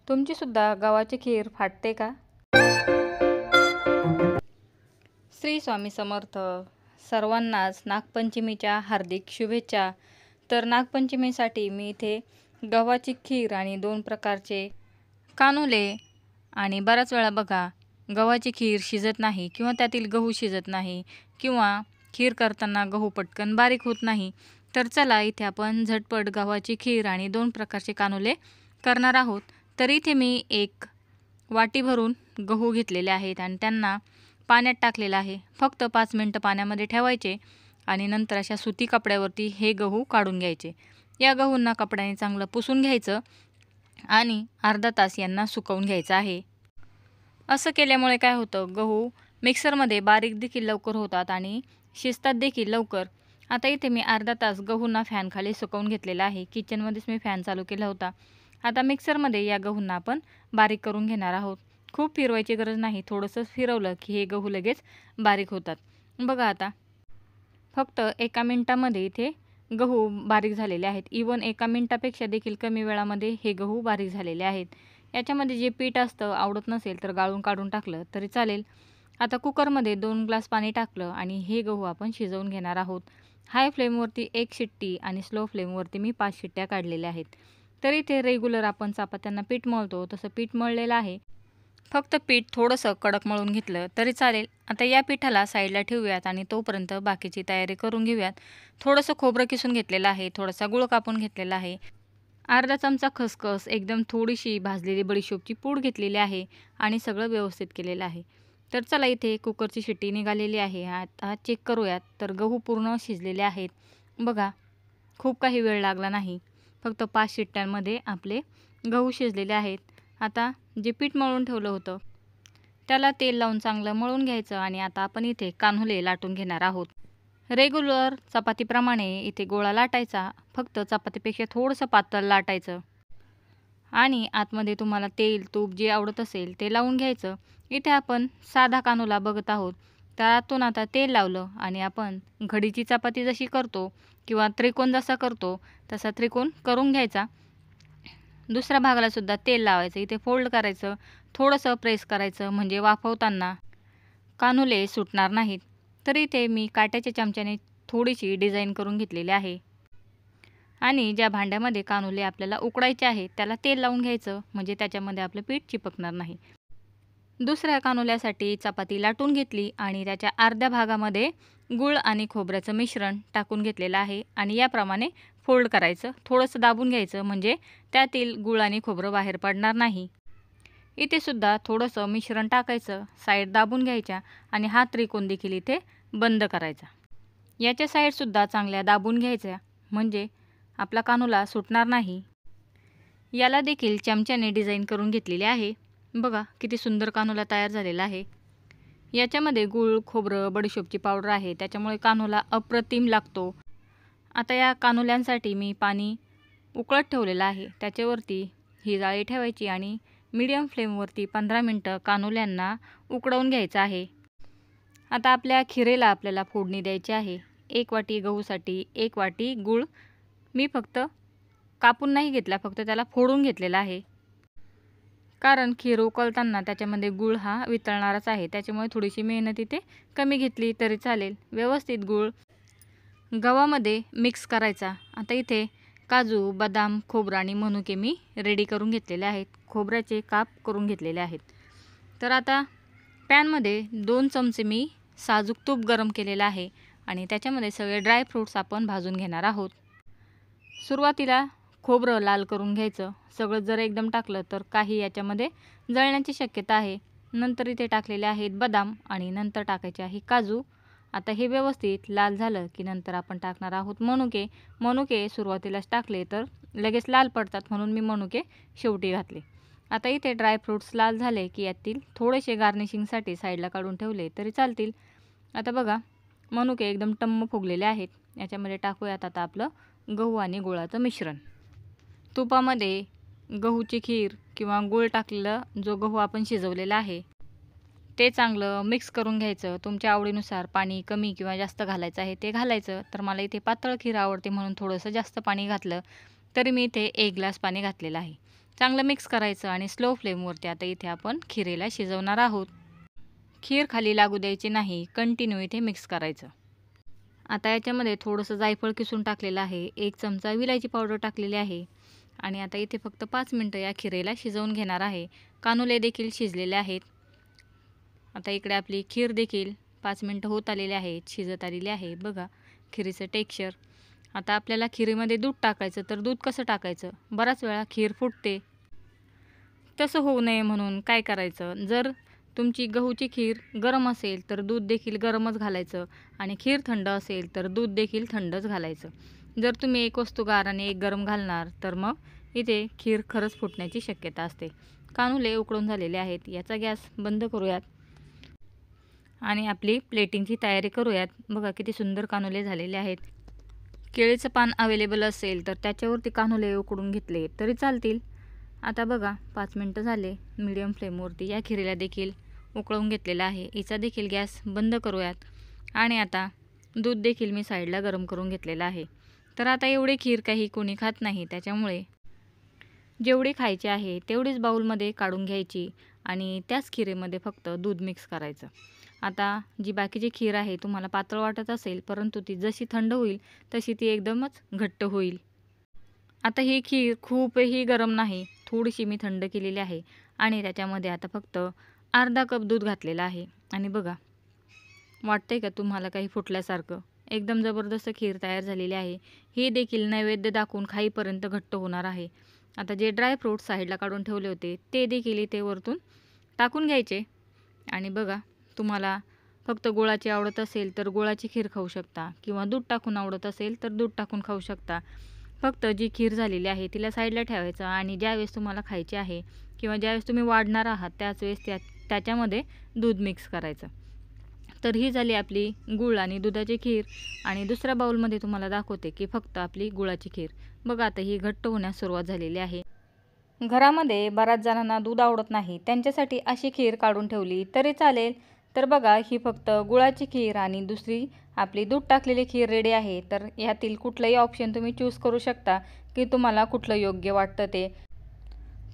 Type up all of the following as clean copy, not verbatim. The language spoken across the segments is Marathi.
तुमची सुद्धा गव्हाची खीर फाटते का? श्री स्वामी समर्थ. सर्वांनाच नागपंचमीच्या हार्दिक शुभेच्छा. तर नागपंचमीसाठी मी इथे गव्हाची खीर आणि 2 प्रकारचे कानुले आणि बऱ्याच वेळा बघा गव्हाची खीर शिजत नाही किंवा त्यातील गहू शिजत नाही किंवा खीर करताना गहू पटकन बारीक होत नाही. तर चला इथे आपण झटपट गव्हाची खीर आणि 2 प्रकारचे कानुले करणार आहोत. तर इथे मी 1 वाटी भरून गहू घेतलेले आहेत आणि त्यांना पाण्यात टाकलेलं आहे. फक्त 5 मिनिटं पाण्यामध्ये ठेवायचे आणि नंतर अशा सुती कपड्यावरती हे गहू काढून घ्यायचे. या गहूंना कपड्याने चांगलं पुसून घ्यायचं आणि अर्धा तास यांना सुकवून घ्यायचं आहे. असं केल्यामुळे काय होतं, गहू मिक्सरमध्ये बारीक देखील लवकर होतात आणि शिजतात देखील लवकर. आता इथे मी अर्धा तास गहूंना फॅनखाली सुकवून घेतलेला आहे. किचनमध्येच मी फॅन चालू केला होता. आता मिक्सरमध्ये या गहूंना आपण बारीक करून घेणार आहोत. खूप फिरवायची गरज नाही, थोडंसं फिरवलं की हे गहू लगेच बारीक होतात. बघा आता फक्त 1 मिनिटामध्ये इथे गहू बारीक झालेले आहेत. इवन 1 मिनिटापेक्षा देखील कमी वेळामध्ये हे गहू बारीक झालेले आहेत. याच्यामध्ये जे पीठ असतं आवडत नसेल तर गाळून काढून टाकलं तरी चालेल. आता कुकरमध्ये 2 ग्लास पाणी टाकलं आणि हे गहू आपण शिजवून घेणार आहोत. हाय फ्लेमवरती 1 शिट्टी आणि स्लो फ्लेमवरती मी 5 शिट्ट्या काढलेल्या आहेत. तर इथे रेग्युलर आपण चपात्यांना पीठ मळतो तसं पीठ मळलेलं आहे. फक्त पीठ थोडंसं कडक मळून घेतलं तरी चालेल. आता या पिठाला साईडला ठेवूयात आणि तोपर्यंत बाकीची तयारी करून घेऊयात. थोडंसं खोबरं किसून घेतलेलं आहे, थोडासा गूळ कापून घेतलेला आहे, अर्धा चमचा खसखस, एकदम थोडीशी भाजलेली बडीशोपची पूड घेतलेली आहे आणि सगळं व्यवस्थित केलेलं आहे. तर चला इथे कुकरची शिट्टी निघालेली आहे. आता चेक करूयात. तर गहू पूर्ण शिजलेले आहेत. बघा खूप काही वेळ लागला नाही, फक्त 5 शिट्ट्यांमध्ये आपले गहू शिजलेले आहेत. आता जे पीठ मळून ठेवलं होतं त्याला तेल लावून चांगलं मळून घ्यायचं आणि आता आपण इथे कान्हुले लाटून घेणार आहोत. रेग्युलर चपातीप्रमाणे इथे गोळा लाटायचा, फक्त चपातीपेक्षा थोडंसं पातळ लाटायचं आणि आतमध्ये तुम्हाला तेल तूप जे आवडत असेल ते लावून घ्यायचं. इथे आपण साधा कानुला बघत आहोत, तर आतून आता तेल लावलं आणि आपण घडीची चपाती जशी करतो किंवा त्रिकोण जसा करतो तसा त्रिकोण करून घ्यायचा. दुसऱ्या भागाला सुद्धा तेल लावायचं, इथे फोल्ड करायचं, थोडंसं प्रेस करायचं म्हणजे वाफवताना कानुले सुटणार नाहीत. तर इथे मी काट्याच्या चमच्याने थोडीशी डिझाईन करून घेतलेली आहे आणि ज्या भांड्यामध्ये कानुले आपल्याला उकडायचे आहेत त्याला तेल लावून घ्यायचं म्हणजे त्याच्यामध्ये आपलं पीठ चिपकणार नाही. दुसऱ्या कानुल्यासाठी चपाती लाटून घेतली आणि त्याच्या अर्ध्या भागामध्ये गूळ आणि खोबऱ्याचं मिश्रण टाकून घेतलेलं आहे आणि याप्रमाणे फोल्ड करायचं, थोडंसं दाबून घ्यायचं म्हणजे त्यातील गूळ आणि खोबरं बाहेर पडणार नाही. इथे सुद्धा थोडंसं मिश्रण टाकायचं, साईड दाबून घ्यायच्या आणि हा त्रिकोण देखील इथे बंद करायचा. याच्या साईडसुद्धा चांगल्या दाबून घ्यायच्या म्हणजे आपला कानुला सुटणार नाही. याला देखील चमच्याने डिझाईन करून घेतलेली आहे. बघा किती सुंदर कानुला तयार झालेला आहे. याच्यामध्ये गूळ खोबरं बडीशोपची पावडर आहे, त्याच्यामुळे कानुला अप्रतिम लागतो. आता या कानुल्यांसाठी मी पाणी उकळत ठेवलेलं आहे, त्याच्यावरती ही जाळी ठेवायची आणि मीडियम फ्लेमवरती 15 मिनटं कानुल्यांना उकडवून घ्यायचं आहे. आता आपल्या खिरेला आपल्याला फोडणी द्यायची आहे. 1 वाटी गहूसाठी 1 वाटी गूळ मी फक्त कापून नाही घेतला, फक्त त्याला फोडून घेतलेला आहे. कारण खीर उकळताना त्याच्यामध्ये गूळ हा वितळणारच आहे, त्याच्यामुळे थोडीशी मेहनत इथे कमी घेतली तरी चालेल. व्यवस्थित गूळ गव्हामध्ये मिक्स करायचा. आता इथे काजू बदाम खोबरं आणि मनुके मी रेडी करून घेतलेले आहेत, खोबऱ्याचे काप करून घेतलेले आहेत. तर आता पॅनमध्ये 2 चमचे मी साजूक तूप गरम केलेलं आहे आणि त्याच्यामध्ये सगळे ड्रायफ्रूट्स आपण भाजून घेणार आहोत. सुरुवातीला खोबरं लाल करून घ्यायचं. सगळं जर एकदम टाकलं तर काही याच्यामध्ये जळण्याची शक्यता आहे. नंतर इथे टाकलेले आहेत बदाम आणि नंतर टाकायचे आहे काजू. आता हे व्यवस्थित लाल झालं की नंतर आपण टाकणार आहोत मनुके. मनुके सुरुवातीलाच टाकले तर लगेच लाल पडतात, म्हणून मी मनुके शेवटी घातले. आता इथे ड्रायफ्रूट्स लाल झाले की यातील थोडेसे गार्निशिंगसाठी साईडला काढून ठेवले तरी चालतील. आता बघा मनुके एकदम टम्म फुगलेले आहेत. याच्यामध्ये टाकूयात आता आपलं गहू आणि गुळाचं मिश्रण. तुपामध्ये गहूची खीर किंवा गूळ टाकलेलं जो गहू आपण शिजवलेला आहे ते चांगलं मिक्स करून घ्यायचं. तुमच्या आवडीनुसार पाणी कमी किंवा जास्त घालायचं आहे ते घालायचं. तर मला इथे पातळ खीर आवडते म्हणून थोडंसं जास्त पाणी घातलं, तरी मी इथे 1 ग्लास पाणी घातलेलं आहे. चांगलं मिक्स करायचं आणि स्लो फ्लेमवरती आता इथे आपण खिरेला शिजवणार आहोत. खीर खाली लागू द्यायची नाही, कंटिन्यू इथे मिक्स करायचं. आता याच्यामध्ये थोडंसं जायफळ किसून टाकलेलं आहे, 1 चमचा विलायची पावडर टाकलेली आहे आणि आता इथे फक्त 5 मिनटं या खिरेला शिजवून घेणार आहे. कानुले देखील शिजलेले आहेत. आता इकडे आपली खीर देखील 5 मिनटं होत आलेली आहेत, शिजत आलेली आहे. बघा खिरीचं टेक्स्चर. आता आपल्याला खिरीमध्ये दूध टाकायचं, तर दूध कसं टाकायचं? बराच वेळा खीर फुटते. तसं होऊ नये म्हणून काय करायचं, जर तुमची गहूची खीर गरम असेल तर दूध देखील गरमच घालायचं आणि खीर थंड असेल तर दूध देखील थंडच घालायचं. जर तुम्ही एक वस्तू गार आणि एक गरम घालणार तर मग इथे खीर खरंच फुटण्याची शक्यता असते. कानुले उकळून झालेले आहेत. याचा गॅस बंद करूयात आणि आपली प्लेटिंगची तयारी करूयात. बघा किती सुंदर कानुले झालेले आहेत. केळीचं पान अवेलेबल असेल तर त्याच्यावरती कानुले उकडून घेतले तरी चालतील. आता बघा 5 मिनटं झाले. मीडियम फ्लेमवरती या खिरीला देखील उकळून घेतलेला आहे. हिचा देखील गॅस बंद करूयात आणि आता दूध देखील मी साईडला गरम करून घेतलेलं आहे. तर आता एवढी खीर काही कोणी खात नाही, त्याच्यामुळे जेवढी खायची आहे तेवढीच बाऊलमध्ये काढून घ्यायची आणि त्याच खिरेमध्ये फक्त दूध मिक्स करायचं. आता जी बाकीची खीर आहे तुम्हाला पातळ वाटत असेल, परंतु ती जशी थंड होईल तशी ती एकदमच घट्ट होईल. आता ही खीर खूपही गरम नाही, थोडीशी मी थंड केलेली आहे आणि त्याच्यामध्ये आता फक्त अर्धा कप दूध घातलेलं आहे आणि बघा वाटतंय का तुम्हाला काही फुटल्यासारखं? एकदम जबरदस्त खीर तयार झालेली आहे. ही देखील नैवेद्य दाखवून खाईपर्यंत घट्ट होणार आहे. आता जे ड्रायफ्रूट साईडला काढून ठेवले होते ते देखील इथे वरतून टाकून घ्यायचे आणि बघा तुम्हाला फक्त गुळाची आवडत असेल तर गुळाची खीर खाऊ शकता किंवा दूध टाकून आवडत असेल तर दूध टाकून खाऊ शकता. फक्त जी खीर झालेली आहे तिला साईडला ठेवायचं आणि ज्यावेळेस तुम्हाला खायची आहे किंवा ज्यावेळेस तुम्ही वाढणार आहात त्याच वेळेस त्याच्यामध्ये दूध मिक्स करायचं. तर ही झाली आपली गूळ आणि दुधाची खीर आणि दुसऱ्या बाउलमध्ये तुम्हाला दाखवते की फक्त आपली गुळाची खीर. बघा आता ही घट्ट होण्यास सुरुवात झालेली आहे. घरामध्ये बऱ्याच जणांना दूध आवडत नाही, त्यांच्यासाठी अशी खीर काढून ठेवली तरी चालेल. तर बघा ही फक्त गुळाची खीर आणि दुसरी आपली दूध टाकलेली खीर रेडी आहे. तर ह्यातील कुठलंही ऑप्शन तुम्ही चूज करू शकता की तुम्हाला कुठलं योग्य वाटतं ते.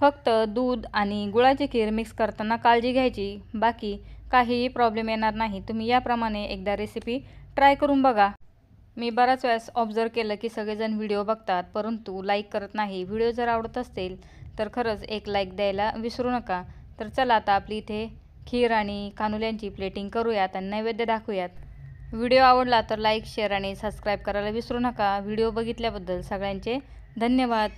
फक्त दूध आणि गुळाची खीर मिक्स करताना काळजी घ्यायची, बाकी काहीही प्रॉब्लेम येणार नाही. तुम्ही याप्रमाणे एकदा रेसिपी ट्राय करून बघा. मी बऱ्याच वेळेस ऑब्झर्व केलं की सगळेजण व्हिडिओ बघतात परंतु लाईक करत नाही. व्हिडिओ जर आवडत असतील तर खरंच एक लाईक द्यायला विसरू नका. तर चला आता आपली इथे खीर आणि कानुल्यांची प्लेटिंग करूयात आणि नैवेद्य दाखवूयात. व्हिडिओ आवडला तर लाईक, शेअर आणि सबस्क्राईब करायला विसरू नका. व्हिडिओ बघितल्याबद्दल सगळ्यांचे धन्यवाद.